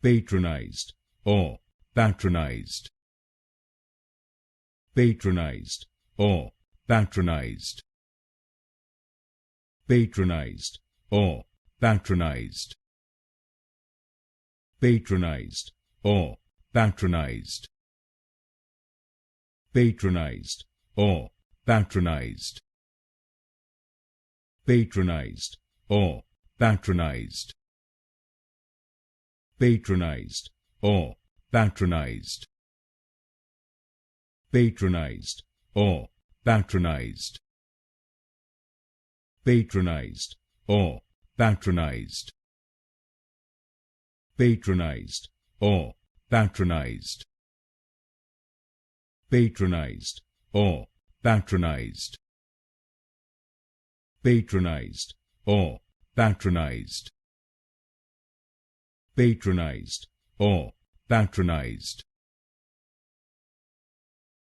patronized or patronized, patronized or patronized, patronized or patronized, patronized or patronized, patronized or patronized, patronized or patronized, patronized or patronized, patronized or patronized, patronized or patronized, patronized or patronized, patronized or patronized, patronized or patronized, patronized or patronized,